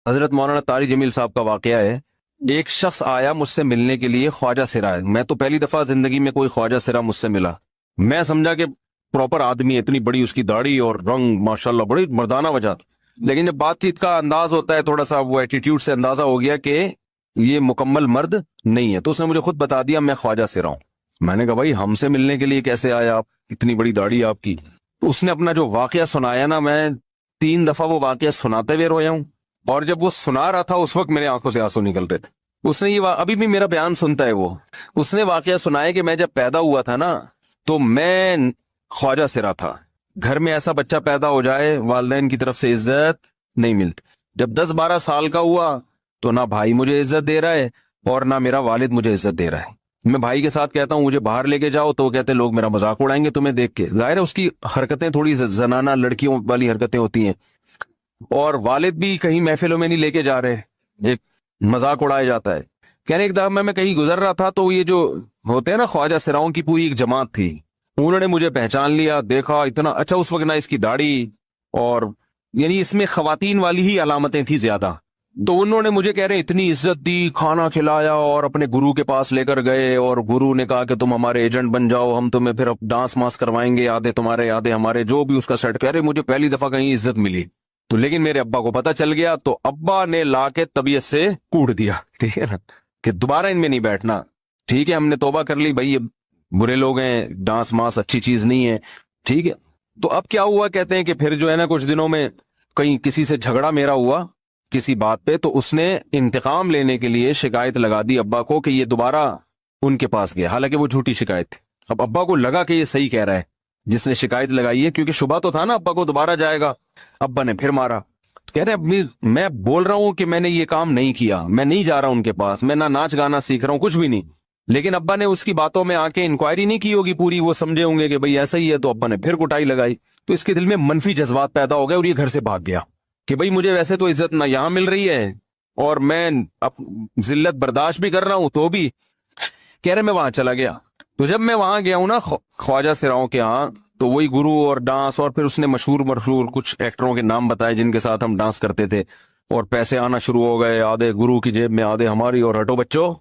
حضرت مولانا طارق جمیل صاحب کا واقعہ ہے. ایک شخص آیا مجھ سے ملنے کے لیے، خواجہ سرا ہے. میں تو پہلی دفعہ زندگی میں کوئی خواجہ سرا مجھ سے ملا. میں سمجھا کہ پراپر آدمی ہے، اتنی بڑی اس کی داڑھی اور رنگ ماشاءاللہ بڑی مردانہ وجہ. لیکن جب بات چیت کا انداز ہوتا ہے تھوڑا سا، وہ ایٹیٹیوڈ سے اندازہ ہو گیا کہ یہ مکمل مرد نہیں ہے. تو اس نے مجھے خود بتا دیا میں خواجہ سرا ہوں. میں نے کہا بھائی ہم سے ملنے کے لیے کیسے آیا آپ، اتنی بڑی داڑھی آپ کی. تو اس نے اپنا جو واقعہ سنایا نا، میں 3 دفعہ وہ واقعہ سناتے ہوئے رویا ہوں. اور جب وہ سنا رہا تھا اس وقت میرے آنکھوں سے آنسو نکل رہے تھے. اس نے یہ ابھی بھی میرا بیان سنتا ہے وہ. اس نے واقعہ سنایا کہ میں جب پیدا ہوا تھا نا تو میں خواجہ سرا تھا. گھر میں ایسا بچہ پیدا ہو جائے والدین کی طرف سے عزت نہیں ملتی. جب 10-12 سال کا ہوا تو نہ بھائی مجھے عزت دے رہا ہے اور نہ میرا والد مجھے عزت دے رہا ہے. میں بھائی کے ساتھ کہتا ہوں مجھے باہر لے کے جاؤ تو وہ کہتے ہیں لوگ میرا مذاق اڑائیں گے تمہیں دیکھ کے. ظاہر ہے اس کی حرکتیں تھوڑی زنانہ لڑکیوں والی حرکتیں ہوتی ہیں. اور والد بھی کہیں محفلوں میں نہیں لے کے جا رہے، ایک مذاق اڑایا جاتا ہے. کہنے ایک دفعہ میں کہیں گزر رہا تھا تو یہ جو ہوتے ہیں نا خواجہ سراؤں کی پوری ایک جماعت تھی، انہوں نے مجھے پہچان لیا، دیکھا اتنا اچھا. اس وقت نہ اس کی داڑھی اور یعنی اس میں خواتین والی ہی علامتیں تھی زیادہ. تو انہوں نے مجھے کہہ رہے اتنی عزت دی، کھانا کھلایا اور اپنے گرو کے پاس لے کر گئے. اور گرو نے کہا کہ تم ہمارے ایجنٹ بن جاؤ، ہم تمہیں پھر ڈانس ماس کروائیں گے، آدھے تمہارے آدھے ہمارے، جو بھی اس کا سیٹ. کہہ رہے مجھے پہلی دفعہ کہیں عزت ملی. تو لیکن میرے ابا کو پتا چل گیا تو ابا نے لا کے طبیعت سے کوڑ دیا، ٹھیک ہے نا، کہ دوبارہ ان میں نہیں بیٹھنا. ٹھیک ہے ہم نے توبہ کر لی بھائی، یہ برے لوگ ہیں، ڈانس ماس اچھی چیز نہیں ہے. ٹھیک ہے. تو اب کیا ہوا، کہتے ہیں کہ پھر جو ہے نا کچھ دنوں میں کہیں کسی سے جھگڑا میرا ہوا کسی بات پہ، تو اس نے انتقام لینے کے لیے شکایت لگا دی ابا کو کہ یہ دوبارہ ان کے پاس گیا. حالانکہ وہ جھوٹی شکایت تھی. اب ابا کو لگا کہ یہ صحیح کہہ رہا ہے جس نے شکایت لگائی ہے، کیونکہ شبہ تو تھا نا ابا کو دوبارہ جائے گا. ابا نے پھر مارا. کہہ رہے میں بول رہا ہوں کہ میں نے یہ کام نہیں کیا، میں نہیں جا رہا ان کے پاس، میں نہ ناچ گانا سیکھ رہا ہوں، کچھ بھی نہیں. لیکن ابا نے اس کی باتوں میں آ کے انکوائری نہیں کی ہوگی پوری، وہ سمجھے ہوں گے کہ بھئی ایسا ہی ہے. تو ابا نے پھر کٹائی لگائی. تو اس کے دل میں منفی جذبات پیدا ہو گئے اور یہ گھر سے بھاگ گیا کہ بھئی مجھے ویسے تو عزت نہ یہاں مل رہی ہے اور میں ذلت برداشت بھی کر رہا ہوں تو بھی. کہہ رہے میں وہاں چلا گیا. تو جب میں وہاں گیا ہوں نا خواجہ سراؤں کے ہاں، تو وہی گرو اور ڈانس، اور پھر اس نے مشہور کچھ ایکٹروں کے نام بتائے جن کے ساتھ ہم ڈانس کرتے تھے، اور پیسے آنا شروع ہو گئے، آدھے گرو کی جیب میں آدھے ہماری، اور ہٹو بچوں.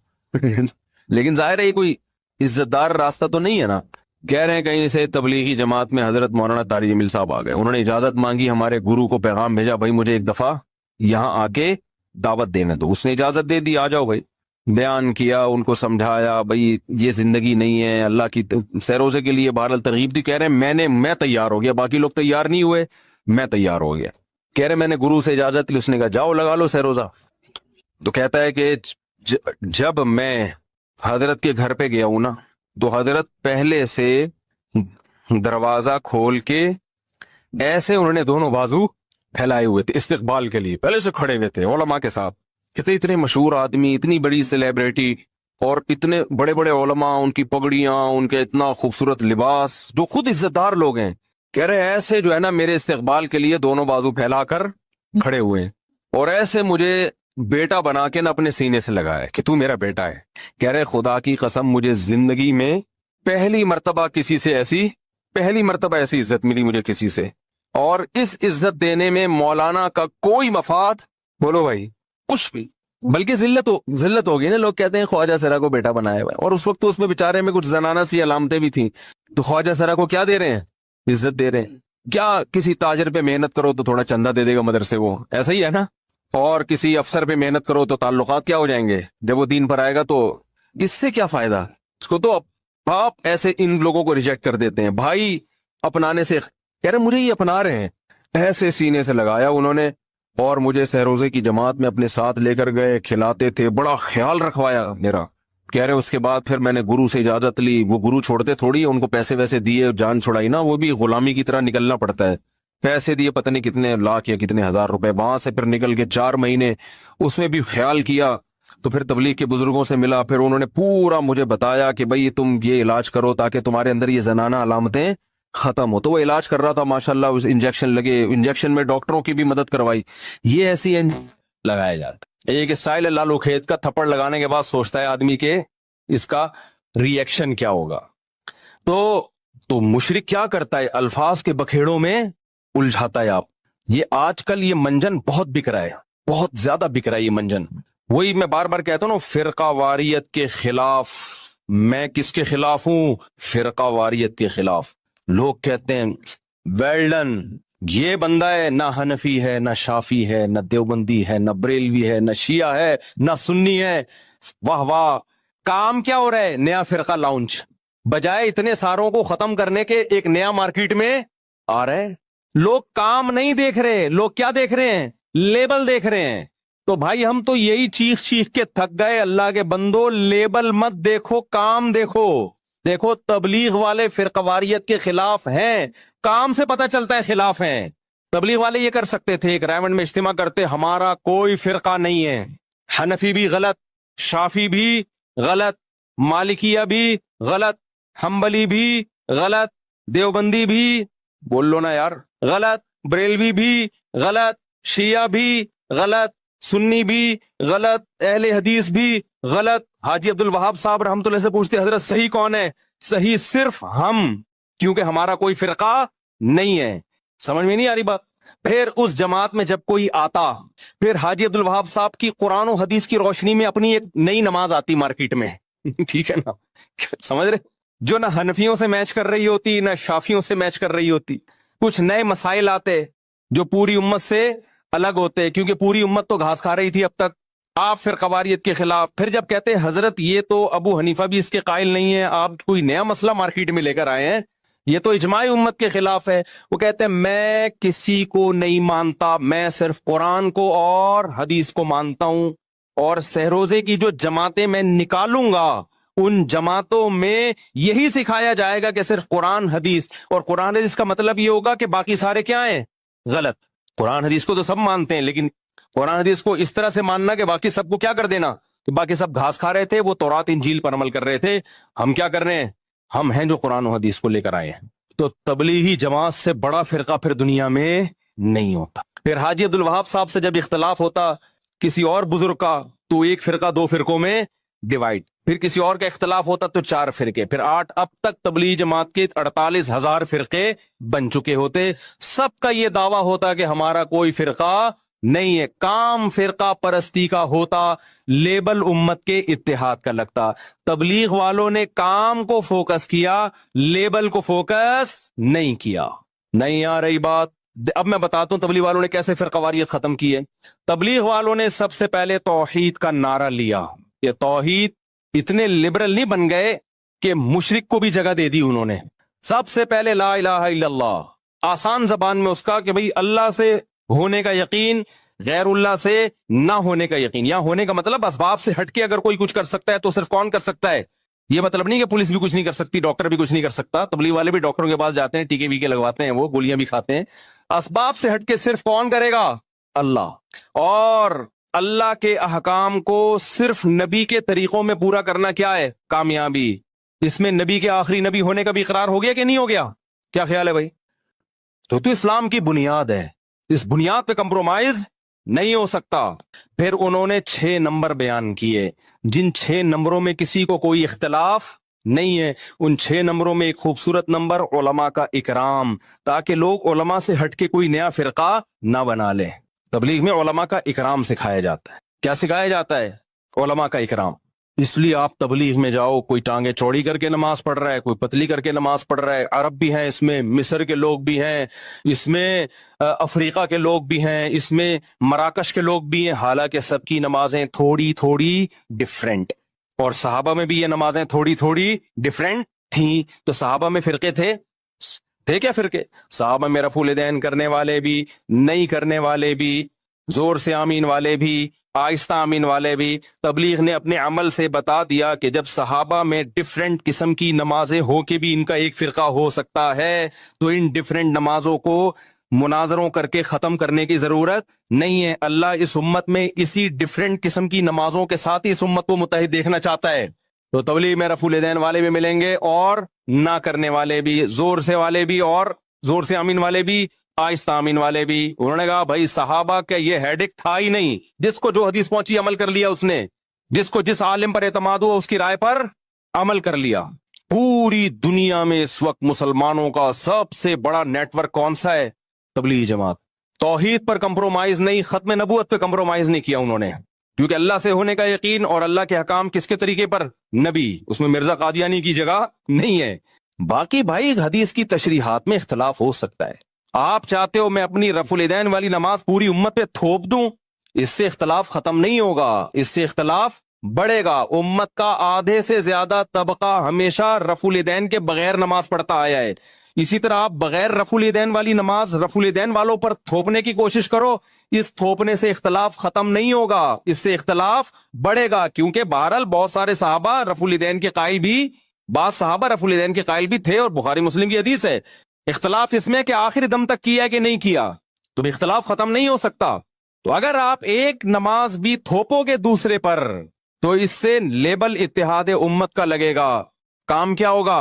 لیکن ظاہر ہے یہ کوئی عزت دار راستہ تو نہیں ہے نا. کہہ رہے ہیں کہیں سے تبلیغی جماعت میں حضرت مولانا طارق جمیل صاحب آ گئے. انہوں نے اجازت مانگی، ہمارے گرو کو پیغام بھیجا بھائی مجھے ایک دفعہ یہاں آ کے دعوت دینے دو. اس نے اجازت دے دی، آ جاؤ بھائی. بیان کیا، ان کو سمجھایا بھائی یہ زندگی نہیں ہے، اللہ کی سیروزے کے لیے بہرحال ترغیب دی. کہہ رہے ہیں میں تیار ہو گیا، باقی لوگ تیار نہیں ہوئے، میں تیار ہو گیا. کہہ رہے میں نے گرو سے اجازت لی، اس نے کہا جاؤ لگا لو سیروزہ. تو کہتا ہے کہ جب میں حضرت کے گھر پہ گیا ہوں نا تو حضرت پہلے سے دروازہ کھول کے ایسے انہوں نے دونوں بازو پھیلائے ہوئے تھے استقبال کے لیے، پہلے سے کھڑے ہوئے تھے علماء کے ساتھ. کہتے اتنے مشہور آدمی، اتنی بڑی سیلیبریٹی، اور اتنے بڑے بڑے علماء، ان کی پگڑیاں، ان کے اتنا خوبصورت لباس، جو خود عزت دار لوگ ہیں. کہہ رہے ایسے جو ہے نا میرے استقبال کے لیے دونوں بازو پھیلا کر کھڑے ہوئے ہیں، اور ایسے مجھے بیٹا بنا کے نہ اپنے سینے سے لگایا کہ تو میرا بیٹا ہے. کہہ رہے خدا کی قسم مجھے زندگی میں پہلی مرتبہ ایسی عزت ملی مجھے کسی سے. اور اس عزت دینے میں مولانا کا کوئی مفاد، بولو بھائی، کچھ بھی، بلکہ ذلت ہو گئی نا. لوگ کہتے ہیں خواجہ سرا کو بیٹا بنایا ہوا ہے، اور اس وقت تو اس میں بیچارے میں کچھ زنانہ سی علامتیں بھی تھیں. تو خواجہ سرا کو کیا دے رہے ہیں؟ عزت دے رہے ہیں. کیا کسی تاجر پہ محنت کرو تو تھوڑا چندہ دے دے گا مدرسے، وہ ایسا ہی ہے نا. اور کسی افسر پہ محنت کرو تو تعلقات کیا ہو جائیں گے جب وہ دین پر آئے گا. تو اس سے کیا فائدہ اس کو. تو آپ ایسے ان لوگوں کو ریجیکٹ کر دیتے ہیں بھائی اپنانے سے. کہہ رہے مجھے یہ اپنا رہے ہیں، ایسے سینے سے لگایا انہوں نے، اور مجھے سہروزے کی جماعت میں اپنے ساتھ لے کر گئے، کھلاتے تھے، بڑا خیال رکھوایا میرا. کہہ رہے اس کے بعد پھر میں نے گرو سے اجازت لی. وہ گرو چھوڑتے تھوڑی، ان کو پیسے ویسے دیے، جان چھڑائی نا، وہ بھی غلامی کی طرح نکلنا پڑتا ہے. پیسے دیے پتہ نہیں کتنے لاکھ یا کتنے ہزار روپے، وہاں سے پھر نکل کے 4 مہینے اس میں بھی خیال کیا. تو پھر تبلیغ کے بزرگوں سے ملا، پھر انہوں نے پورا مجھے بتایا کہ بھئی تم یہ علاج کرو تاکہ تمہارے اندر یہ زنانہ علامتیں ختم ہو. تو وہ علاج کر رہا تھا ماشاءاللہ، اس انجیکشن لگے، انجیکشن میں ڈاکٹروں کی بھی مدد کروائی. یہ ایسی لگایا جاتا. ایک اسٹائل ہے لالو کھیت کا، تھپڑ لگانے کے بعد سوچتا ہے آدمی کہ اس کا ری ایکشن کیا ہوگا. تو مشرک کیا کرتا ہے؟ الفاظ کے بکھیڑوں میں الجھاتا ہے. آپ یہ آج کل یہ منجن بہت بک رہا ہے. بہت زیادہ بک رہا ہے یہ منجن. وہی میں بار بار کہتا ہوں نا, فرقہ واریت کے خلاف. میں کس کے خلاف ہوں؟ فرقہ واریت کے خلاف. لوگ کہتے ہیں ویل ڈن, یہ بندہ ہے نہ حنفی ہے نہ شافی ہے نہ دیوبندی ہے نہ بریلوی ہے نہ شیعہ ہے نہ سنی ہے. واہ واہ, کام کیا ہو رہا ہے؟ نیا فرقہ لانچ. بجائے اتنے ساروں کو ختم کرنے کے ایک نیا مارکیٹ میں آ رہا ہے. لوگ کام نہیں دیکھ رہے, لوگ کیا دیکھ رہے ہیں؟ لیبل دیکھ رہے ہیں. تو بھائی ہم تو یہی چیخ چیخ کے تھک گئے, اللہ کے بندو لیبل مت دیکھو, کام دیکھو. دیکھو تبلیغ والے فرقہ واریت کے خلاف ہیں, کام سے پتہ چلتا ہے خلاف ہیں. تبلیغ والے یہ کر سکتے تھے, ایک رائمنڈ میں اجتماع کرتے, ہمارا کوئی فرقہ نہیں ہے, حنفی بھی غلط, شافی بھی غلط, مالکیہ بھی غلط, حنبلی بھی غلط, دیوبندی بھی بول لو نا یار غلط, بریلوی بھی غلط, شیعہ بھی غلط, سنی بھی غلط, اہل حدیث بھی غلط. حاجی عبد الوہاب صاحب رحمۃ اللہ سے پوچھتے, حضرت صحیح کون ہے؟ صحیح صرف ہم, کیونکہ ہمارا کوئی فرقہ نہیں ہے. سمجھ میں نہیں آ رہی بات؟ پھر اس جماعت میں جب کوئی آتا, پھر حاجی عبد الوہاب صاحب کی قرآن و حدیث کی روشنی میں اپنی ایک نئی نماز آتی مارکیٹ میں. ٹھیک ہے نا, سمجھ رہے؟ جو نہ حنفیوں سے میچ کر رہی ہوتی نہ شافیوں سے میچ کر رہی ہوتی. کچھ نئے مسائل آتے جو پوری امت سے الگ ہوتے, کیونکہ پوری امت تو گھاس کھا رہی تھی اب تک. آپ فرقہ واریت کے خلاف. پھر جب کہتے حضرت یہ تو ابو حنیفہ بھی اس کے قائل نہیں ہے, آپ کوئی نیا مسئلہ مارکیٹ میں لے کر آئے ہیں, یہ تو اجماع امت کے خلاف ہے. وہ کہتے ہیں میں کسی کو نہیں مانتا, میں صرف قرآن کو اور حدیث کو مانتا ہوں, اور سہروزے کی جو جماعتیں میں نکالوں گا ان جماعتوں میں یہی سکھایا جائے گا کہ صرف قرآن حدیث, اور قرآن حدیث کا مطلب یہ ہوگا کہ باقی سارے کیا ہیں؟ غلط. قرآن حدیث کو تو سب مانتے ہیں, لیکن قرآن حدیث کو اس طرح سے ماننا کہ باقی سب کو کیا کر دینا, کہ باقی سب گھاس کھا رہے تھے, وہ تورات انجیل پر عمل کر رہے تھے, ہم کیا کر رہے ہیں؟ ہم ہیں جو قرآن و حدیث کو لے کر آئے ہیں. تو تبلیغی جماعت سے بڑا فرقہ پھر دنیا میں نہیں ہوتا. پھر حاجی عبد الوہاب صاحب سے جب اختلاف ہوتا کسی اور بزرگ کا, تو ایک فرقہ دو فرقوں میں ڈیوائڈ. پھر کسی اور کا اختلاف ہوتا تو 4 فرقے, پھر 8. اب تک تبلیغی جماعت کے 48,000 فرقے بن چکے ہوتے. سب کا یہ دعویٰ ہوتا کہ ہمارا کوئی فرقہ نہیں ہے, کام فرقہ پرستی کا ہوتا, لیبل امت کے اتحاد کا لگتا. تبلیغ والوں نے کام کو فوکس کیا, لیبل کو فوکس نہیں کیا. نہیں آ رہی بات؟ اب میں بتاتا ہوں تبلیغ والوں نے کیسے فرقہ واریت ختم کی ہے. تبلیغ والوں نے سب سے پہلے توحید کا نعرہ لیا. یہ توحید اتنے لبرل نہیں بن گئے کہ مشرک کو بھی جگہ دے دی انہوں نے. سب سے پہلے لا الہ الا اللہ, آسان زبان میں اس کا کہ بھئی اللہ سے ہونے کا یقین, غیر اللہ سے نہ ہونے کا یقین. یا ہونے کا مطلب اسباب سے ہٹ کے اگر کوئی کچھ کر سکتا ہے تو صرف کون کر سکتا ہے؟ یہ مطلب نہیں کہ پولیس بھی کچھ نہیں کر سکتی, ڈاکٹر بھی کچھ نہیں کر سکتا. تبلیغ والے بھی ڈاکٹروں کے پاس جاتے ہیں, ٹیکے ویکے لگواتے ہیں, وہ گولیاں بھی کھاتے ہیں. اسباب سے ہٹ کے صرف کون کرے گا؟ اللہ. اور اللہ کے احکام کو صرف نبی کے طریقوں میں پورا کرنا کیا ہے؟ کامیابی. اس میں نبی کے آخری نبی ہونے کا بھی اقرار ہو گیا کہ نہیں ہو گیا؟ کیا خیال ہے بھائی؟ تو اسلام کی بنیاد ہے, اس بنیاد پہ کمپرومائز نہیں ہو سکتا. پھر انہوں نے 6 نمبر بیان کیے, جن 6 نمبروں میں کسی کو کوئی اختلاف نہیں ہے. ان 6 نمبروں میں ایک خوبصورت نمبر علماء کا اکرام, تاکہ لوگ علماء سے ہٹ کے کوئی نیا فرقہ نہ بنا لیں. تبلیغ میں علماء کا اکرام سکھایا جاتا ہے. کیا سکھایا جاتا ہے؟ علماء کا اکرام. اس لیے آپ تبلیغ میں جاؤ, کوئی ٹانگیں چوڑی کر کے نماز پڑھ رہا ہے, کوئی پتلی کر کے نماز پڑھ رہا ہے. عرب بھی ہیں اس میں, مصر کے لوگ بھی ہیں اس میں, افریقہ کے لوگ بھی ہیں اس میں, مراکش کے لوگ بھی ہیں. حالانکہ سب کی نمازیں تھوڑی تھوڑی ڈیفرنٹ, اور صحابہ میں بھی یہ نمازیں تھوڑی تھوڑی ڈیفرنٹ تھیں. تو صحابہ میں فرقے تھے کیا فرقے؟ صحابہ میں رفع الیدین کرنے والے بھی, نہیں کرنے والے بھی, زور سے آمین والے بھی, آہستہ آمین والے بھی. تبلیغ نے اپنے عمل سے بتا دیا کہ جب صحابہ میں ڈیفرنٹ قسم کی نمازیں ہو کے بھی ان کا ایک فرقہ ہو سکتا ہے, تو ان ڈیفرنٹ نمازوں کو مناظروں کر کے ختم کرنے کی ضرورت نہیں ہے. اللہ اس امت میں اسی ڈیفرنٹ قسم کی نمازوں کے ساتھ ہی اس امت کو متحد دیکھنا چاہتا ہے. تو تبلیغ میں رفع الیدین والے بھی ملیں گے, اور نہ کرنے والے بھی, زور سے والے بھی, اور زور سے آمین والے بھی, آہستہ آمین والے بھی. انہوں نے کہا بھائی صحابہ کا یہ ہیڈک تھا ہی نہیں, جس کو جو حدیث پہنچی عمل کر لیا اس نے, جس کو جس عالم پر اعتماد ہوا اس کی رائے پر عمل کر لیا. پوری دنیا میں اس وقت مسلمانوں کا سب سے بڑا نیٹ ورک کون سا ہے؟ تبلیغی جماعت. توحید پر کمپرومائز نہیں، ختم نبوت پہ کمپرومائز نہیں کیا انہوں نے، کیونکہ اللہ سے ہونے کا یقین اور اللہ کے حکام کس کے طریقے پر؟ نبی، اس میں مرزا قادیانی کی جگہ نہیں ہے۔ باقی بھائی حدیث کی تشریحات میں اختلاف ہو سکتا ہے، آپ چاہتے ہو میں اپنی رفع الیدین والی نماز پوری امت پہ تھوپ دوں، اس سے اختلاف ختم نہیں ہوگا، اس سے اختلاف بڑھے گا۔ امت کا آدھے سے زیادہ طبقہ ہمیشہ رفع الیدین کے بغیر نماز پڑھتا آیا ہے، اسی طرح آپ بغیر رفع الیدین والی نماز رفع الیدین والوں پر تھوپنے کی کوشش کرو، اس تھوپنے سے اختلاف ختم نہیں ہوگا، اس سے اختلاف بڑھے گا، کیونکہ بہرحال بہت سارے صحابہ رفع الیدین کے قائل بھی، بعض صحابہ رفع الیدین کے قائل بھی تھے، اور بخاری مسلم کی حدیث ہے۔ اختلاف اس میں کہ آخری دم تک کیا کہ نہیں کیا، تو اختلاف ختم نہیں ہو سکتا۔ تو اگر آپ ایک نماز بھی تھوپو گے دوسرے پر تو اس سے لیبل اتحاد امت کا لگے گا، کام کیا ہوگا؟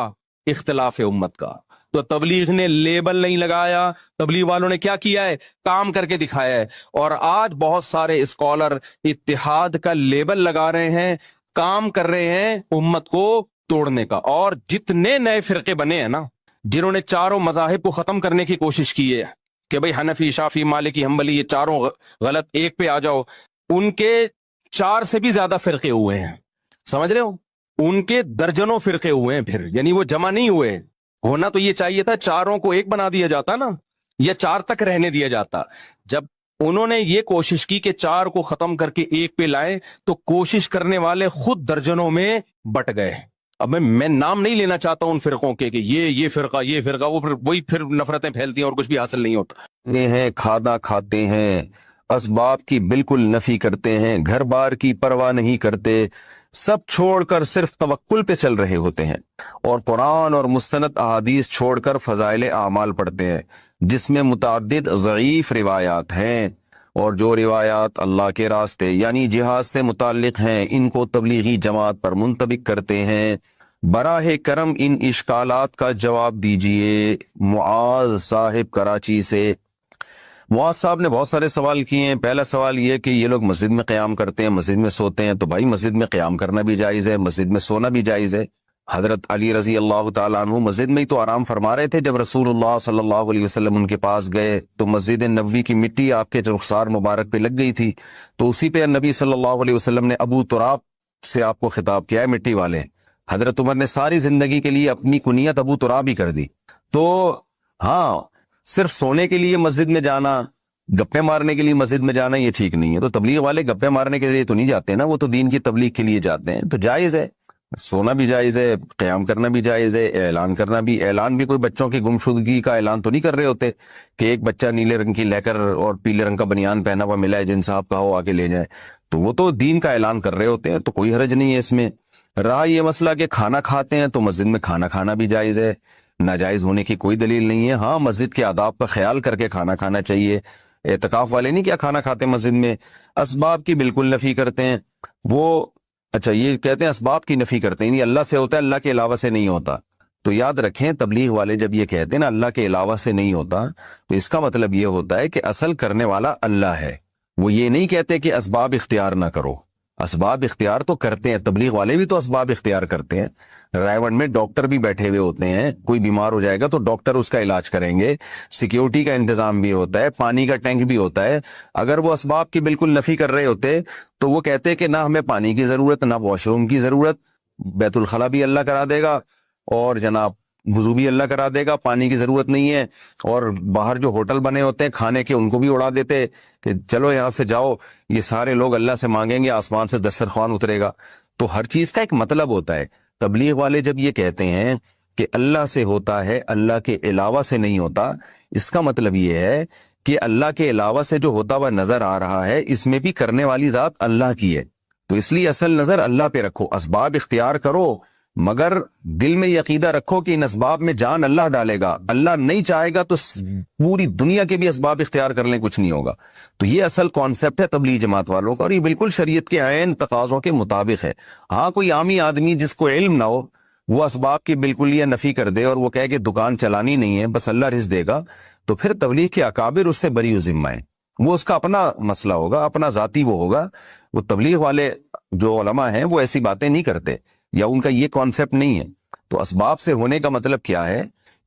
اختلاف امت کا۔ تو تبلیغ نے لیبل نہیں لگایا، تبلیغ والوں نے کیا کیا ہے؟ کام کر کے دکھایا ہے۔ اور آج بہت سارے اسکالر اتحاد کا لیبل لگا رہے ہیں، کام کر رہے ہیں امت کو توڑنے کا۔ اور جتنے نئے فرقے بنے ہیں نا، جنہوں نے چاروں مذاہب کو ختم کرنے کی کوشش کی ہے کہ بھئی حنفی، شافعی، مالکی، حنبلی، یہ چاروں غلط، ایک پہ آ جاؤ، ان کے 4 سے بھی زیادہ فرقے ہوئے ہیں، سمجھ رہے ہو؟ ان کے درجنوں فرقے ہوئے ہیں، پھر یعنی وہ جمع نہیں ہوئے۔ ہونا تو یہ چاہیے تھا چاروں کو ایک بنا دیا جاتا نا، یا 4 تک رہنے دیا جاتا۔ جب انہوں نے یہ کوشش کی کہ 4 کو ختم کر کے ایک پہ لائے، تو کوشش کرنے والے خود درجنوں میں بٹ گئے۔ اب میں نام نہیں لینا چاہتا ان فرقوں کے کہ یہ فرقہ، یہ فرقہ، وہی پھر نفرتیں پھیلتی ہیں اور کچھ بھی حاصل نہیں ہوتا۔ یہ ہیں کھانا کھاتے ہیں، اسباب کی بالکل نفی کرتے ہیں، گھر بار کی پرواہ نہیں کرتے، سب چھوڑ کر صرف توکل پہ چل رہے ہوتے ہیں، اور قرآن اور مستند احادیث چھوڑ کر فضائل اعمال پڑھتے ہیں، جس میں متعدد ضعیف روایات ہیں، اور جو روایات اللہ کے راستے یعنی جہاد سے متعلق ہیں ان کو تبلیغی جماعت پر منطبق کرتے ہیں۔ براہ کرم ان اشکالات کا جواب دیجئے۔ معاذ صاحب کراچی سے۔ معاذ صاحب نے بہت سارے سوال کیے ہیں۔ پہلا سوال یہ کہ یہ لوگ مسجد میں قیام کرتے ہیں، مسجد میں سوتے ہیں، تو بھائی مسجد میں قیام کرنا بھی جائز ہے، مسجد میں سونا بھی جائز ہے۔ حضرت علی رضی اللہ تعالیٰ عنہ مسجد میں ہی تو آرام فرما رہے تھے، جب رسول اللہ صلی اللہ علیہ وسلم ان کے پاس گئے تو مسجد نبوی کی مٹی آپ کے رخسار مبارک پہ لگ گئی تھی، تو اسی پہ نبی صلی اللہ علیہ وسلم نے ابو تراب سے آپ کو خطاب کیا ہے، مٹی والے۔ حضرت عمر نے ساری زندگی کے لیے اپنی کنیت ابو تراب ہی کر دی۔ تو ہاں، صرف سونے کے لیے مسجد میں جانا، گپے مارنے کے لیے مسجد میں جانا، یہ ٹھیک نہیں ہے۔ تو تبلیغ والے گپے مارنے کے لیے تو نہیں جاتے نا، وہ تو دین کی تبلیغ کے لیے جاتے ہیں، تو جائز ہے، سونا بھی جائز ہے، قیام کرنا بھی جائز ہے، اعلان کرنا بھی۔ اعلان بھی کوئی بچوں کی گمشدگی کا اعلان تو نہیں کر رہے ہوتے کہ ایک بچہ نیلے رنگ کی لے کر اور پیلے رنگ کا بنیان پہنا ہوا ملا ہے، جن صاحب کا ہو آ کے لے جائے، تو وہ تو دین کا اعلان کر رہے ہوتے ہیں، تو کوئی حرج نہیں ہے اس میں۔ رہا یہ مسئلہ کہ کھانا کھاتے ہیں، تو مسجد میں کھانا کھانا بھی جائز ہے، ناجائز ہونے کی کوئی دلیل نہیں ہے۔ ہاں، مسجد کے آداب کا خیال کر کے کھانا کھانا چاہیے۔ اعتکاف والے نہیں کیا کھانا کھاتے مسجد میں۔ اسباب کی بالکل نفی کرتے ہیں وہ، اچھا یہ کہتے ہیں اسباب کی نفی کرتے ہیں، یعنی اللہ سے ہوتا ہے، اللہ کے علاوہ سے نہیں ہوتا۔ تو یاد رکھیں، تبلیغ والے جب یہ کہتے ہیں نا اللہ کے علاوہ سے نہیں ہوتا، تو اس کا مطلب یہ ہوتا ہے کہ اصل کرنے والا اللہ ہے۔ وہ یہ نہیں کہتے کہ اسباب اختیار نہ کرو، اسباب اختیار تو کرتے ہیں، تبلیغ والے بھی تو اسباب اختیار کرتے ہیں۔ رائے میں ڈاکٹر بھی بیٹھے ہوئے ہوتے ہیں، کوئی بیمار ہو جائے گا تو ڈاکٹر اس کا علاج کریں گے، سیکیورٹی کا انتظام بھی ہوتا ہے، پانی کا ٹینک بھی ہوتا ہے۔ اگر وہ اسباب کی بالکل نفی کر رہے ہوتے تو وہ کہتے کہ نہ ہمیں پانی کی ضرورت، نہ واش روم کی ضرورت، بیت الخلا بھی اللہ کرا دے گا، اور جناب وضو بھی اللہ کرا دے گا، پانی کی ضرورت نہیں ہے۔ اور باہر جو ہوٹل بنے ہوتے ہیں کھانے کے، ان کو بھی اڑا دیتے کہ چلو یہاں سے جاؤ، یہ سارے لوگ اللہ سے مانگیں گے، آسمان سے دسترخوان اترے گا۔ تو ہر چیز کا ایک مطلب ہوتا ہے۔ تبلیغ والے جب یہ کہتے ہیں کہ اللہ سے ہوتا ہے، اللہ کے علاوہ سے نہیں ہوتا، اس کا مطلب یہ ہے کہ اللہ کے علاوہ سے جو ہوتا ہوا نظر آ رہا ہے، اس میں بھی کرنے والی ذات اللہ کی ہے، تو اس لیے اصل نظر اللہ پہ رکھو، اسباب اختیار کرو، مگر دل میں یہ عقیدہ رکھو کہ ان اسباب میں جان اللہ ڈالے گا، اللہ نہیں چاہے گا تو پوری دنیا کے بھی اسباب اختیار کر لیں، کچھ نہیں ہوگا۔ تو یہ اصل کانسیپٹ ہے تبلیغ جماعت والوں کا، اور یہ بالکل شریعت کے عین تقاضوں کے مطابق ہے۔ ہاں، کوئی عامی آدمی جس کو علم نہ ہو، وہ اسباب کی بالکل یہ نفی کر دے اور وہ کہے کہ دکان چلانی نہیں ہے، بس اللہ رزق دے گا، تو پھر تبلیغ کے اکابر اس سے بری ذمہ ہیں، وہ اس کا اپنا مسئلہ ہوگا، اپنا ذاتی وہ ہوگا۔ وہ تبلیغ والے جو علماء ہیں وہ ایسی باتیں نہیں کرتے، یا ان کا یہ کانسیپٹ نہیں ہے۔ تو اسباب سے ہونے کا مطلب کیا ہے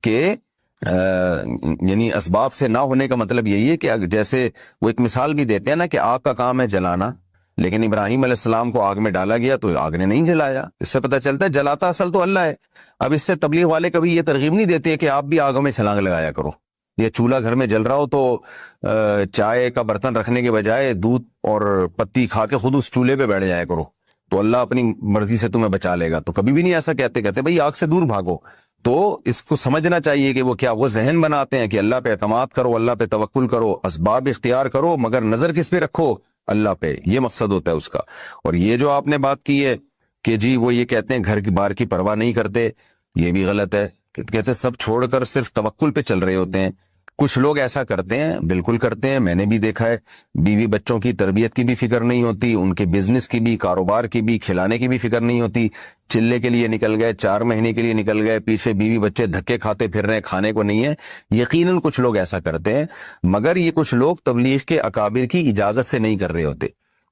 کہ یعنی اسباب سے نہ ہونے کا مطلب یہی ہے کہ جیسے وہ ایک مثال بھی دیتے ہیں نا کہ آگ کا کام ہے جلانا، لیکن ابراہیم علیہ السلام کو آگ میں ڈالا گیا تو آگ نے نہیں جلایا. اس سے پتہ چلتا ہے جلاتا اصل تو اللہ ہے. اب اس سے تبلیغ والے کبھی یہ ترغیب نہیں دیتے کہ آپ بھی آگوں میں چھلانگ لگایا کرو. یہ چولہا گھر میں جل رہا ہو تو چائے کا برتن رکھنے کے بجائے دودھ اور پتی کھا کے خود اس چولہے پہ بیٹھ جایا کرو تو اللہ اپنی مرضی سے تمہیں بچا لے گا. تو کبھی بھی نہیں ایسا کہتے بھئی آگ سے دور بھاگو. تو اس کو سمجھنا چاہیے کہ وہ کیا وہ ذہن بناتے ہیں کہ اللہ پہ اعتماد کرو، اللہ پہ توکل کرو، اسباب اختیار کرو، مگر نظر کس پہ رکھو؟ اللہ پہ. یہ مقصد ہوتا ہے اس کا. اور یہ جو آپ نے بات کی ہے کہ جی وہ یہ کہتے ہیں گھر کی بار کی پرواہ نہیں کرتے، یہ بھی غلط ہے. کہتے ہیں سب چھوڑ کر صرف توکل پہ چل رہے ہوتے ہیں. کچھ لوگ ایسا کرتے ہیں، بالکل کرتے ہیں، میں نے بھی دیکھا ہے. بیوی بچوں کی تربیت کی بھی فکر نہیں ہوتی، ان کے بزنس کی بھی، کاروبار کی بھی، کھلانے کی بھی فکر نہیں ہوتی. چلے کے لیے نکل گئے، 4 مہینے کے لیے نکل گئے، پیچھے بیوی بچے دھکے کھاتے پھر رہے ہیں، کھانے کو نہیں ہے. یقیناً کچھ لوگ ایسا کرتے ہیں، مگر یہ کچھ لوگ تبلیغ کے اکابر کی اجازت سے نہیں کر رہے ہوتے.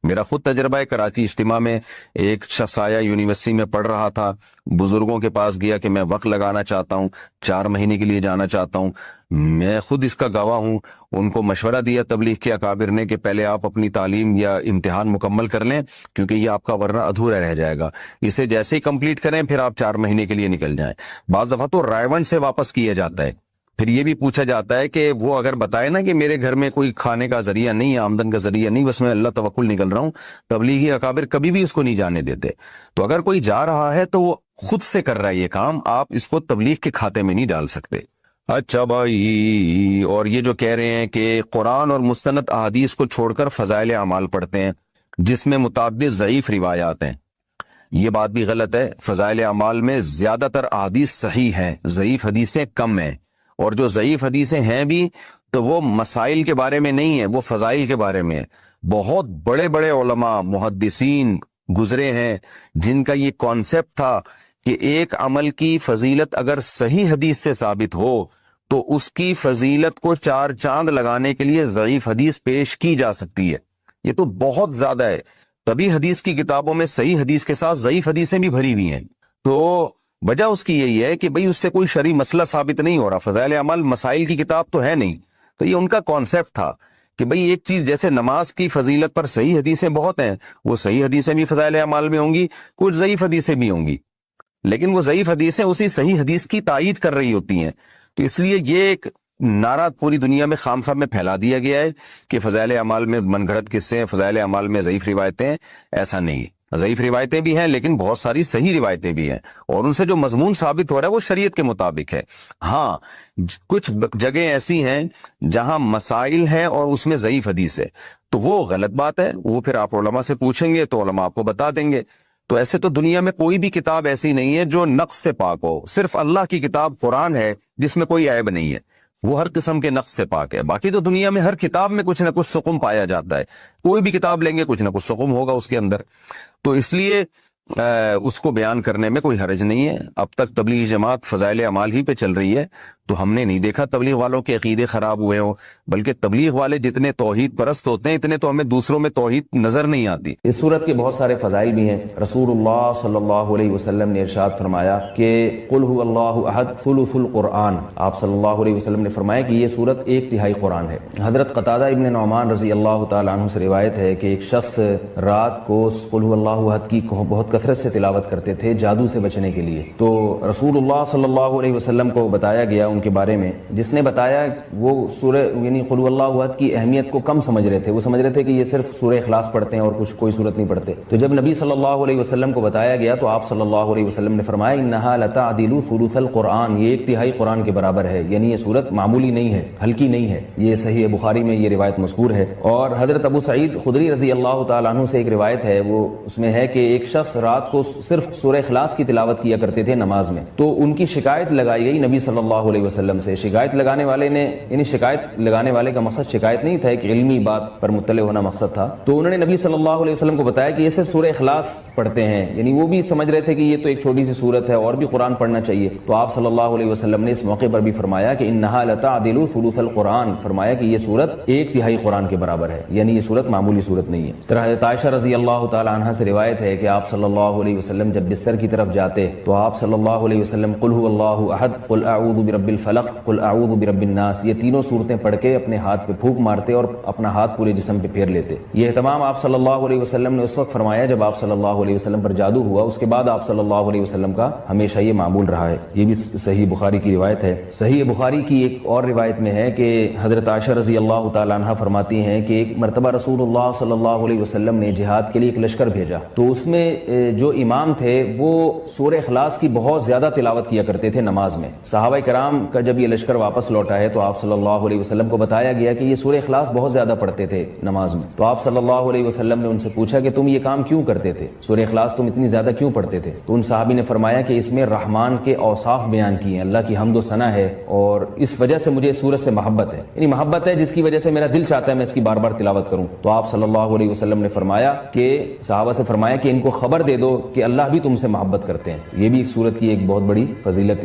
میرا خود تجربہ ہے، کراچی اجتماع میں ایک شخص آیا، یونیورسٹی میں پڑھ رہا تھا، بزرگوں کے پاس گیا کہ میں وقت لگانا چاہتا ہوں، 4 مہینے کے لیے جانا چاہتا ہوں. میں خود اس کا گواہ ہوں. ان کو مشورہ دیا تبلیغ کے اکابر نے کہ پہلے آپ اپنی تعلیم یا امتحان مکمل کر لیں، کیونکہ یہ آپ کا ورنہ ادھورا رہ جائے گا. اسے جیسے ہی کمپلیٹ کریں پھر آپ 4 مہینے کے لیے نکل جائیں. بعض دفعہ تو رائیونڈ سے واپس کیا جاتا ہے. پھر یہ بھی پوچھا جاتا ہے کہ وہ اگر بتائے نا کہ میرے گھر میں کوئی کھانے کا ذریعہ نہیں ہے، آمدن کا ذریعہ نہیں، بس میں اللہ توکل نکل رہا ہوں، تبلیغی اکابر کبھی بھی اس کو نہیں جانے دیتے. تو اگر کوئی جا رہا ہے تو وہ خود سے کر رہا ہے یہ کام، آپ اس کو تبلیغ کے کھاتے میں نہیں ڈال سکتے. اچھا بھائی، اور یہ جو کہہ رہے ہیں کہ قرآن اور مستند احادیث کو چھوڑ کر فضائل اعمال پڑھتے ہیں جس میں متعدد ضعیف روایات ہیں، یہ بات بھی غلط ہے. فضائل اعمال میں زیادہ تر احادیث صحیح ہیں، ضعیف حدیثیں کم ہیں. اور جو ضعیف حدیثیں ہیں بھی تو وہ مسائل کے بارے میں نہیں ہیں، وہ فضائل کے بارے میں. بہت بڑے بڑے علماء محدثین گزرے ہیں جن کا یہ کانسیپٹ تھا کہ ایک عمل کی فضیلت اگر صحیح حدیث سے ثابت ہو تو اس کی فضیلت کو 4 چاند لگانے کے لیے ضعیف حدیث پیش کی جا سکتی ہے. یہ تو بہت زیادہ ہے. تبھی حدیث کی کتابوں میں صحیح حدیث کے ساتھ ضعیف حدیثیں بھی بھری ہوئی ہیں. تو وجہ اس کی یہی ہے کہ بھئی اس سے کوئی شرعی مسئلہ ثابت نہیں ہو رہا. فضائل اعمال مسائل کی کتاب تو ہے نہیں. تو یہ ان کا کانسیپٹ تھا کہ بھئی ایک چیز جیسے نماز کی فضیلت پر صحیح حدیثیں بہت ہیں، وہ صحیح حدیثیں بھی فضائل اعمال میں ہوں گی، کچھ ضعیف حدیثیں بھی ہوں گی، لیکن وہ ضعیف حدیثیں اسی صحیح حدیث کی تائید کر رہی ہوتی ہیں. تو اس لیے یہ ایک نعرہ پوری دنیا میں خام خواہ میں پھیلا دیا گیا ہے کہ فضائل اعمال میں من گھڑت قصے ہیں، فضائل اعمال میں ضعیف روایتیں ہیں. ایسا نہیں ہے. ضعیف روایتیں بھی ہیں لیکن بہت ساری صحیح روایتیں بھی ہیں، اور ان سے جو مضمون ثابت ہو رہا ہے وہ شریعت کے مطابق ہے. ہاں کچھ جگہیں ایسی ہیں جہاں مسائل ہیں اور اس میں ضعیف حدیث ہے، تو وہ غلط بات ہے. وہ پھر آپ علماء سے پوچھیں گے تو علماء آپ کو بتا دیں گے. تو ایسے تو دنیا میں کوئی بھی کتاب ایسی نہیں ہے جو نقص سے پاک ہو. صرف اللہ کی کتاب قرآن ہے جس میں کوئی عیب نہیں ہے، وہ ہر قسم کے نقص سے پاک ہے. باقی تو دنیا میں ہر کتاب میں کچھ نہ کچھ سقم پایا جاتا ہے. کوئی بھی کتاب لیں گے کچھ نہ کچھ سقم ہوگا اس کے اندر. تو اس لیے اس کو بیان کرنے میں کوئی حرج نہیں ہے. اب تک تبلیغ جماعت فضائل اعمال ہی پہ چل رہی ہے، تو ہم نے نہیں دیکھا تبلیغ والوں کے عقیدے خراب ہوئے ہوں، بلکہ تبلیغ والے جتنے توحید پرست ہوتے ہیں اتنے تو ہمیں دوسروں میں توحید نظر نہیں آتی. اس صورت کے بہت سارے فضائل بھی ہیں. رسول اللہ صلی اللہ علیہ وسلم نے ارشاد فرمایا کہ قل هو اللہ احد ثلث القرآن. آپ صلی اللہ علیہ وسلم نے فرمایا کہ یہ صورت 1/3 قرآن ہے. حضرت قتادہ ابن نعمان رضی اللہ تعالی عنہ سے روایت ہے کہ ایک شخص رات کو قل هو اللہ احد کی بہت کثرت سے تلاوت کرتے تھے جادو سے بچنے کے لیے. تو رسول اللہ صلی اللہ علیہ وسلم کو بتایا گیا ان کے بارے میں، جس نے بتایا وہ سورہ یعنی قل هو اللہ احد کی اہمیت کو کم سمجھ رہے تھے. وہ سمجھ رہے تھے کہ یہ صرف سورہ اخلاص پڑھتے ہیں اور کچھ کوئی صورت نہیں پڑھتے. تو جب نبی صلی اللہ علیہ وسلم کو بتایا گیا تو آپ صلی اللہ علیہ وسلم نے فرمایا انہا لتعدل ثلث القرآن، یہ 1/3 قرآن کے برابر ہے. یعنی یہ صورت معمولی نہیں ہے، ہلکی نہیں ہے. یہ صحیح بخاری میں یہ روایت مذکور ہے. اور حضرت ابو سعید خدری رضی اللہ تعالیٰ عنہ سے ایک روایت ہے، وہ اس میں ہے کہ ایک شخص رات کو صرف سورہ اخلاص کی تلاوت کیا کرتے تھے نماز میں. تو ان کی شکایت لگائی گئی نبی صلی اللہ علیہ وسلم سے. شکایت لگانے والے نے یعنی شکایت لگانے والے کا مقصد شکایت نہیں تھا، ایک علمی بات پر مطلع ہونا مقصد تھا. تو انہوں نے نبی صلی اللہ علیہ وسلم کو بتایا کہ یہ صرف سورہ اخلاص پڑھتے ہیں. یعنی وہ بھی سمجھ رہے تھے کہ یہ تو ایک چھوٹی سی صورت ہے اور بھی قرآن پڑھنا چاہیے. تو آپ صلی اللہ علیہ وسلم نے اس موقع پر بھی فرمایا کہ انہا لتعدل ثلث القرآن، فرمایا کہ یہ صورت 1/3 قرآن کے برابر ہے. یعنی یہ صورت معمولی صورت نہیں ہے. حضرت عائشہ رضی اللہ تعالی عنہا سے روایت ہے کہ آپ صلی اللہ اللہ علیہ وسلم جب بستر کی طرف جاتے تو آپ صلی اللہ علیہ وسلم قل هو اللہ احد قل اعوذ برب الفلق قل اعوذ برب الناس یہ تینوں صورتیں پڑھ کے اپنے ہاتھ پہ پھونک مارتے اور اپنا ہاتھ پورے جسم پہ پھیر لیتے. یہ اہتمام آپ صلی اللہ علیہ وسلم نے اس وقت فرمایا جب آپ صلی اللہ علیہ وسلم پر جادو ہوا. اس کے بعد آپ صلی اللہ علیہ وسلم کا ہمیشہ یہ معمول رہا ہے. یہ بھی صحیح بخاری کی روایت ہے. صحیح بخاری کی ایک اور روایت میں ہے کہ حضرت عائشہ رضی اللہ تعالی عنہ فرماتی ہیں کہ ایک مرتبہ رسول اللہ صلی اللہ علیہ وسلم نے جہاد کے لیے ایک لشکر بھیجا تو اس میں جو امام تھے وہ سورہ اخلاص کی بہت زیادہ تلاوت کیا کرتے تھے نماز میں. صحابہ کرام کا جب یہ لشکر واپس لوٹا ہے تو آپ صلی اللہ علیہ وسلم کو بتایا گیا کہ یہ سورہ اخلاص بہت زیادہ پڑھتے تھے نماز میں. تو آپ صلی اللہ علیہ وسلم نے ان سے پوچھا کہ تم یہ کام کیوں کرتے تھے, سورہ اخلاص تم اتنی زیادہ کیوں پڑھتے تھے؟ تو ان صحابی نے فرمایا کہ اس میں رحمان کے اوصاف بیان کیے ہیں, اللہ کی حمد و ثنا ہے اور اس وجہ سے مجھے اس سورت سے محبت ہے, یعنی محبت ہے جس کی وجہ سے میرا دل چاہتا ہے میں اس کی بار بار تلاوت کروں. تو آپ صلی اللہ علیہ وسلم نے فرمایا کہ صحابہ سے فرمایا کہ ان کو خبر دے دو کہ اللہ بھی تم سے محبت کرتے ہیں. یہ بھی ایک سورت کی ایک بہت بڑی فضیلت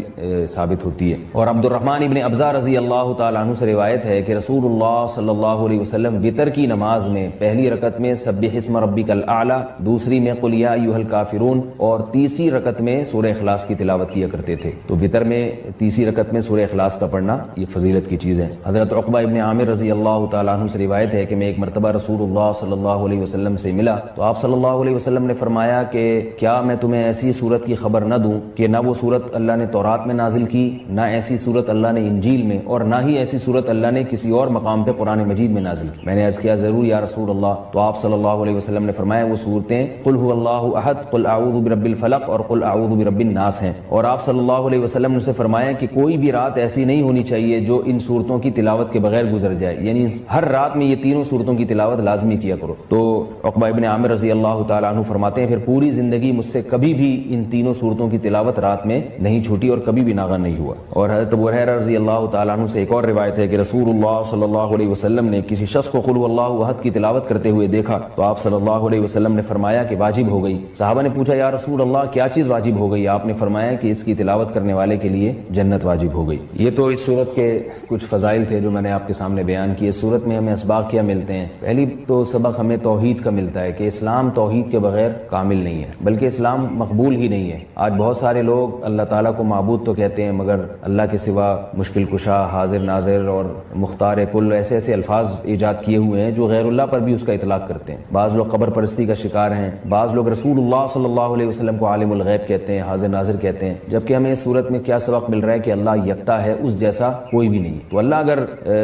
ثابت ہوتی ہے. اور عبد الرحمن ابن ابزہ رضی اللہ تعالیٰ عنہ سے روایت ہے کہ رسول اللہ صلی اللہ علیہ وسلم وتر کی نماز میں پہلی رکعت میں سبح اسم ربک الاعلی, دوسری میں قل یا ایھا الکافرون اور تیسری رکعت میں سورہ اخلاص کی تلاوت کیا کرتے تھے. تو وتر میں تیسری رکعت میں سورہ اخلاص کا پڑھنا یہ فضیلت کی چیز ہے. حضرت عقبہ ابن عامر رضی اللہ تعالیٰ عنہ سے روایت ہے کہ میں ایک مرتبہ رسول اللہ صلی اللہ علیہ وسلم سے ملا تو آپ صلی اللہ علیہ وسلم نے فرمایا کہ کیا میں تمہیں ایسی صورت کی خبر نہ دوں کہ نہ وہ صورت اللہ نے تورات میں نازل کی, نہ ایسی صورت اللہ نے انجیل میں, اور نہ ہی ایسی صورت اللہ نے کسی اور مقام پہ قرآن مجید میں نازل کی. میں نے عرض کیا ضرور یا رسول اللہ. تو آپ صلی اللہ علیہ وسلم نے فرمایا وہ صورتیں قل هو اللہ احد قل اعوذ برب الفلق اور قل اعوذ برب الناس ہیں. اور آپ صلی اللہ علیہ وسلم نے اسے فرمایا کہ کوئی بھی رات ایسی نہیں ہونی چاہیے جو ان صورتوں کی تلاوت کے بغیر گزر جائے, یعنی ہر رات میں یہ تینوں صورتوں کی تلاوت لازمی کیا کرو. تو عقبہ ابن عامر رضی اللہ تعالیٰ عنہ فرماتے ہیں پھر پوری زندگی مجھ سے کبھی بھی ان تینوں صورتوں کی تلاوت رات میں نہیں چھوٹی اور کبھی بھی ناغہ نہیں ہوا. اور حضرت ابو ہریرہ رضی اللہ تعالیٰ عنہ سے ایک اور روایت ہے کہ رسول اللہ صلی اللہ علیہ وسلم نے کسی شخص کو قل اللہ احد کی تلاوت کرتے ہوئے دیکھا تو آپ صلی اللہ علیہ وسلم نے فرمایا کہ واجب ہو گئی. صحابہ نے پوچھا یا رسول اللہ کیا چیز واجب ہو گئی؟ آپ نے فرمایا کہ اس کی تلاوت کرنے والے کے لیے جنت واجب ہو گئی. یہ تو اس صورت کے کچھ فضائل تھے جو میں نے آپ کے سامنے بیان کیے. اس صورت میں ہمیں اسباق کیا ملتے ہیں؟ پہلی تو سبق ہمیں توحید کا ملتا ہے کہ اسلام توحید کے بغیر کامل نہیں ہے, بلکہ اسلام مقبول ہی نہیں ہے. آج بہت سارے لوگ اللہ تعالیٰ کو معبود تو کہتے ہیں مگر اللہ کے سوا مشکل کشا, حاضر ناظر اور مختار کل ایسے ایسے الفاظ ایجاد کیے ہوئے ہیں جو غیر اللہ پر بھی اس کا اطلاق کرتے ہیں. بعض لوگ قبر پرستی کا شکار ہیں, بعض لوگ رسول اللہ صلی اللہ علیہ وسلم کو عالم الغیب کہتے ہیں, حاضر ناظر کہتے ہیں, جبکہ ہمیں اس صورت میں کیا سبق مل رہا ہے کہ اللہ یکتا ہے, اس جیسا کوئی بھی نہیں. تو اللہ اگر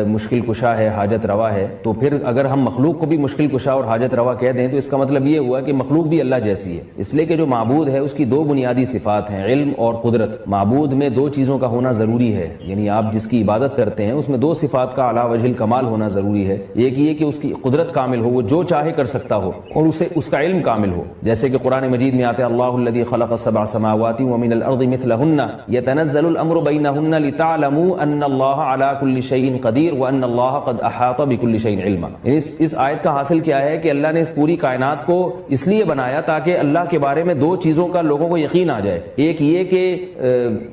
مشکل کشا ہے, حاجت روا ہے, تو پھر اگر ہم مخلوق کو بھی مشکل کشا اور حاجت روا کہہ دیں تو اس کا مطلب یہ ہوا کہ مخلوق بھی اللہ جیسی ہے. اس لیے کہ جو معبود ہے اس کی دو بنیادی صفات ہیں, علم اور قدرت. معبود میں دو چیزوں کا ہونا ضروری ہے, یعنی آپ جس کی عبادت کرتے ہیں اس میں دو صفات کا اعلیٰ وجہ الکمال ہونا ضروری ہے. ایک یہ کہ اس کی قدرت کامل ہو, وہ جو چاہے کر سکتا ہو, اور اسے اس کا علم کامل ہو. جیسے کہ قرآن مجید میں آتا ہے اللہ الذی خلق السبع سماوات ومن الارض مثلہن یتنزل الامر بینہن لتعلموا ان اللہ علی کل شیء قدیر وان اللہ قد احاط بکل شیء علما. اس آیت کا حاصل کیا ہے کہ اللہ نے اس پوری کائنات کو اس لیے بنایا تاکہ اللہ کے بارے میں دو چیزوں کا لوگوں کو یقین آ جائے. ایک یہ کہ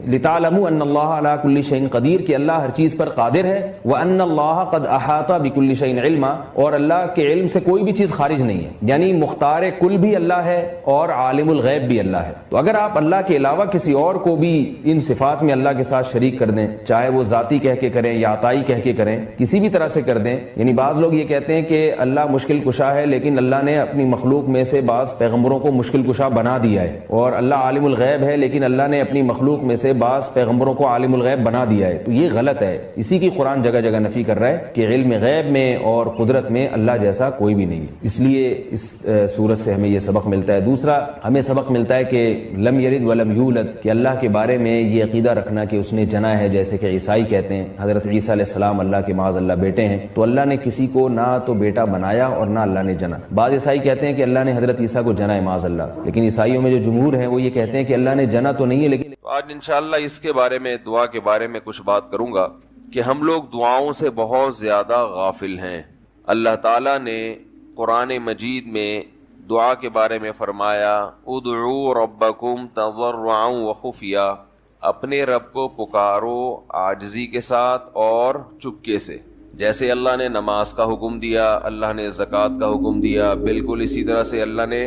لتعلموا ان اللہ علی کل شیء قدیر, کہ اللہ ہر چیز پر قادر ہے, وان اللہ قد احاط بکل شیء علما, اور اللہ کے علم سے کوئی بھی چیز خارج نہیں ہے, یعنی مختار کل بھی اللہ ہے اور عالم الغیب بھی اللہ ہے. تو اگر آپ اللہ کے علاوہ کسی اور کو بھی ان صفات میں اللہ کے ساتھ شریک کر دیں, چاہے وہ ذاتی کہہ کے کریں یا عطائی کہہ کے کریں, کسی بھی طرح سے کر دیں, یعنی بعض لوگ یہ کہتے ہیں کہ اللہ مشکل کشا ہے لیکن اللہ نے اپنی مخلوق میں سے بعض پیغمبروں کو مشکل کشا بنا دیا ہے, اور اللہ عالم الغیب ہے لیکن اللہ نے اپنی مخلوق میں سے بعض پیغمبروں کو عالم الغیب بنا دیا ہے. تو یہ غلط ہے. اسی کی قرآن جگہ جگہ نفی کر رہا ہے کہ علم غیب میں اور قدرت میں اللہ جیسا کوئی بھی نہیں. اس لیے اس صورت سے ہمیں یہ سبق ملتا ہے. دوسرا ہمیں سبق ملتا ہے کہ لم یلد ولم یولد, کہ اللہ کے بارے میں یہ عقیدہ رکھنا کہ اس نے جنا ہے, جیسے کہ عیسائی کہتے ہیں حضرت عیسیٰ علیہ السلام اللہ کے معاذ اللہ بیٹے ہیں, تو اللہ نے کسی کو نہ تو بیٹا بنایا اور نہ اللہ نے جنا. بعض عیسائی کہتے ہیں کہ اللہ نے حضرت عیسیٰ کو جنا ہے معاذ اللہ, لیکن عیسائیوں میں جو جمہور ہیں وہ یہ کہتے ہیں کہ اللہ نے جنا تو نہیں ہے. لیکن آج انشاءاللہ اس کے بارے میں, دعا کے بارے میں کچھ بات کروں گا کہ ہم لوگ دعاؤں سے بہت زیادہ غافل ہیں. اللہ تعالیٰ نے قرآن مجید میں دعا کے بارے میں فرمایا ادعوا ربکم تضرعا وخفیا, اپنے رب کو پکارو عاجزی کے ساتھ اور چپکے سے. جیسے اللہ نے نماز کا حکم دیا, اللہ نے زکوٰۃ کا حکم دیا, بالکل اسی طرح سے اللہ نے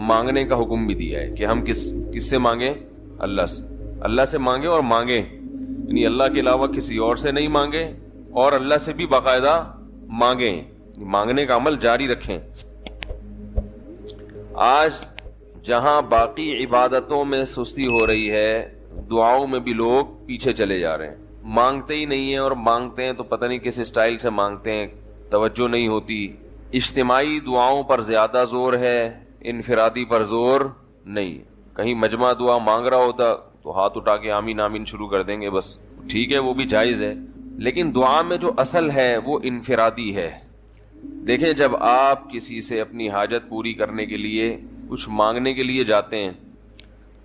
مانگنے کا حکم بھی دیا ہے کہ ہم کس سے مانگیں؟ اللہ سے. اللہ سے مانگیں اور مانگیں، یعنی اللہ کے علاوہ کسی اور سے نہیں مانگیں، اور اللہ سے بھی باقاعدہ مانگیں، مانگنے کا عمل جاری رکھیں. آج جہاں باقی عبادتوں میں سستی ہو رہی ہے، دعاؤں میں بھی لوگ پیچھے چلے جا رہے ہیں. مانگتے ہی نہیں ہیں، اور مانگتے ہیں تو پتہ نہیں کس اسٹائل سے مانگتے ہیں، توجہ نہیں ہوتی. اجتماعی دعاؤں پر زیادہ زور ہے، انفرادی پر زور نہیں. کہیں مجمع دعا مانگ رہا ہوتا تو ہاتھ اٹھا کے آمین آمین شروع کر دیں گے، بس ٹھیک ہے، وہ بھی جائز ہے. لیکن دعا میں جو اصل ہے وہ انفرادی ہے. دیکھیں، جب آپ کسی سے اپنی حاجت پوری کرنے کے لیے کچھ مانگنے کے لیے جاتے ہیں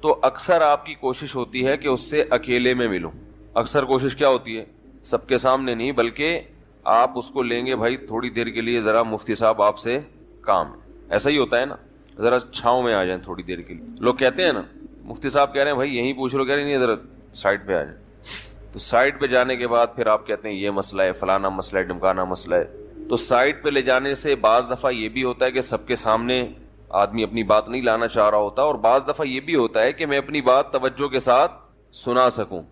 تو اکثر آپ کی کوشش ہوتی ہے کہ اس سے اکیلے میں ملوں. اکثر کوشش کیا ہوتی ہے؟ سب کے سامنے نہیں، بلکہ آپ اس کو لیں گے، بھائی تھوڑی دیر کے لیے ذرا مفتی صاحب آپ سے کام ہے. ایسا ہی ہوتا ہے نا، ذرا چھاؤں میں آ جائیں تھوڑی دیر کے لیے. لوگ کہتے ہیں نا، مفتی صاحب کہہ رہے ہیں بھائی یہیں پوچھ لو، کہہ رہے ہیں نہیں ذرا سائڈ پہ آ جائیں. تو سائڈ پہ جانے کے بعد پھر آپ کہتے ہیں یہ مسئلہ ہے، فلانا مسئلہ ہے، ڈمکانا مسئلہ ہے. تو سائڈ پہ لے جانے سے بعض دفعہ یہ بھی ہوتا ہے کہ سب کے سامنے آدمی اپنی بات نہیں لانا چاہ رہا ہوتا، اور بعض دفعہ یہ بھی ہوتا ہے کہ میں اپنی بات توجہ کے ساتھ سنا سکوں.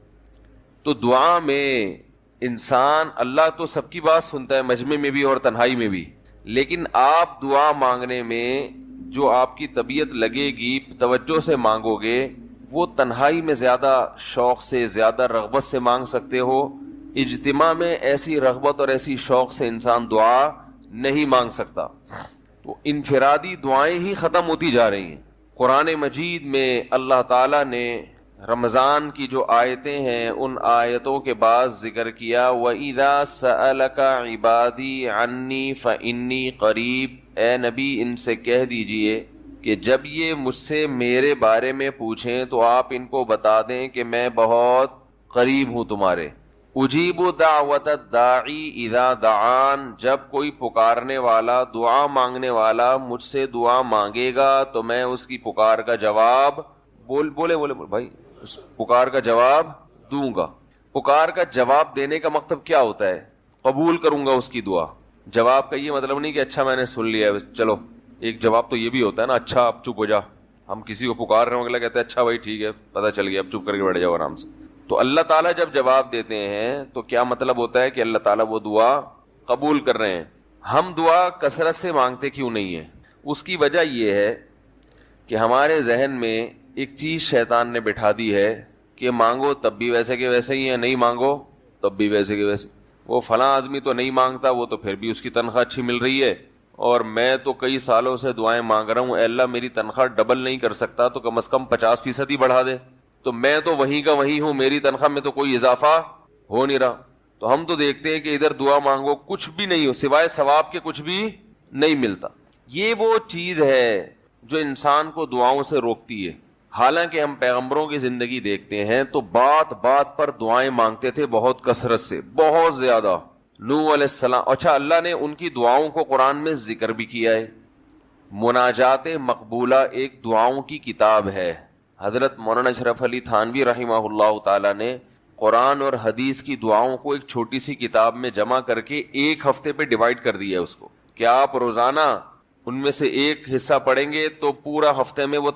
تو دعا میں انسان، اللہ تو سب کی بات سنتا ہے، مجمع میں بھی اور تنہائی میں بھی، لیکن آپ دعا مانگنے میں جو آپ کی طبیعت لگے گی، توجہ سے مانگو گے، وہ تنہائی میں زیادہ شوق سے، زیادہ رغبت سے مانگ سکتے ہو. اجتماع میں ایسی رغبت اور ایسی شوق سے انسان دعا نہیں مانگ سکتا. تو انفرادی دعائیں ہی ختم ہوتی جا رہی ہیں. قرآن مجید میں اللہ تعالیٰ نے رمضان کی جو آیتیں ہیں ان آیتوں کے بعد ذکر کیا، وَإِذَا سَأَلَكَ عِبَادِي عَنِّي فَإِنِّي قَرِيب. اے نبی ان سے کہہ دیجئے کہ جب یہ مجھ سے میرے بارے میں پوچھیں تو آپ ان کو بتا دیں کہ میں بہت قریب ہوں تمہارے. اجیب دعوت الداعی اذا دعان. جب کوئی پکارنے والا، دعا مانگنے والا مجھ سے دعا مانگے گا تو میں اس کی پکار کا جواب بولے بھائی، اس پکار کا جواب دوں گا. پکار کا جواب دینے کا مطلب کیا ہوتا ہے؟ قبول کروں گا اس کی دعا. جواب کا یہ مطلب نہیں کہ اچھا میں نے سن لیا ہے چلو. ایک جواب تو یہ بھی ہوتا ہے نا، اچھا اب چپ ہو جا. ہم کسی کو پکار رہے ہوں، اگلا کہتے ہیں اچھا بھائی ٹھیک ہے پتہ چل گیا، اب چپ کر کے بیٹھ جاؤ آرام سے. تو اللہ تعالیٰ جب جواب دیتے ہیں تو کیا مطلب ہوتا ہے کہ اللہ تعالیٰ وہ دعا قبول کر رہے ہیں. ہم دعا کثرت سے مانگتے کیوں نہیں ہیں؟ اس کی وجہ یہ ہے کہ ہمارے ذہن میں ایک چیز شیطان نے بٹھا دی ہے کہ مانگو تب بھی ویسے کے ویسے ہی ہیں، نہیں مانگو تب بھی ویسے کے ویسے. وہ فلاں آدمی تو نہیں مانگتا، وہ تو پھر بھی اس کی تنخواہ اچھی مل رہی ہے، اور میں تو کئی سالوں سے دعائیں مانگ رہا ہوں، اے اللہ میری تنخواہ ڈبل نہیں کر سکتا تو کم از کم 50% ہی بڑھا دے. تو میں تو وہیں کا وہیں ہوں، میری تنخواہ میں تو کوئی اضافہ ہو نہیں رہا. تو ہم تو دیکھتے ہیں کہ ادھر دعا مانگو کچھ بھی نہیں ہو، سوائے ثواب کے کچھ بھی نہیں ملتا. یہ وہ چیز ہے جو انسان کو دعاؤں سے روکتی ہے. حالانکہ ہم پیغمبروں کی زندگی دیکھتے ہیں تو بات بات پر دعائیں مانگتے تھے، بہت کثرت سے، بہت زیادہ. نوح علیہ السلام، اچھا اللہ نے ان کی دعاؤں کو قرآن میں ذکر بھی کیا ہے. مناجات مقبولہ ایک دعاؤں کی کتاب ہے. حضرت مولانا اشرف علی تھانوی رحمہ اللہ تعالی نے قرآن اور حدیث کی دعاؤں کو ایک چھوٹی سی کتاب میں جمع کر کے ایک ہفتے پہ ڈیوائیڈ کر دیا ہے اس کو، کہ آپ روزانہ ان میں سے ایک حصہ پڑھیں گے تو پورا ہفتے میں وہ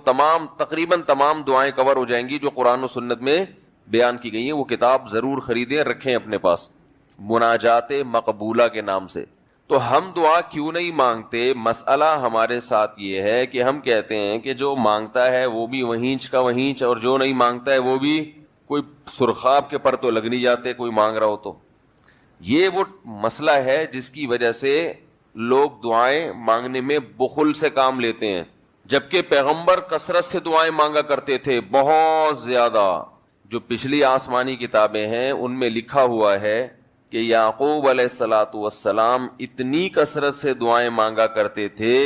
تقریباً تمام دعائیں کور ہو جائیں گی جو قرآن و سنت میں بیان کی گئی ہیں. وہ کتاب ضرور خریدیں، رکھیں اپنے پاس، مناجات مقبولہ کے نام سے. تو ہم دعا کیوں نہیں مانگتے؟ مسئلہ ہمارے ساتھ یہ ہے کہ ہم کہتے ہیں کہ جو مانگتا ہے وہ بھی وہینچ کا وہینچ، اور جو نہیں مانگتا ہے وہ بھی کوئی سرخاب کے پر تو لگ نہیں جاتے کوئی مانگ رہا ہو تو. یہ وہ مسئلہ ہے جس کی وجہ سے لوگ دعائیں مانگنے میں بخل سے کام لیتے ہیں، جبکہ پیغمبر کثرت سے دعائیں مانگا کرتے تھے، بہت زیادہ. جو پچھلی آسمانی کتابیں ہیں ان میں لکھا ہوا ہے کہ یعقوب علیہ الصلاۃ والسلام اتنی کثرت سے دعائیں مانگا کرتے تھے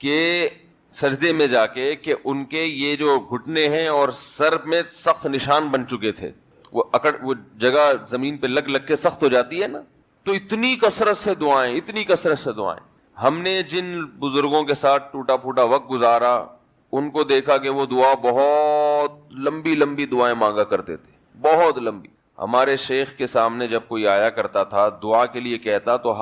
کہ سجدے میں جا کے کہ ان کے یہ جو گھٹنے ہیں اور سر میں سخت نشان بن چکے تھے، وہ جگہ زمین پہ لگ کے سخت ہو جاتی ہے نا. تو اتنی کثرت سے دعائیں، اتنی کثرت سے دعائیں. ہم نے جن بزرگوں کے ساتھ ٹوٹا پھوٹا وقت گزارا ان کو دیکھا کہ وہ دعا بہت لمبی لمبی دعائیں مانگا کرتے تھے، بہت لمبی. ہمارے شیخ کے سامنے جب کوئی آیا کرتا تھا دعا کے لیے کہتا تو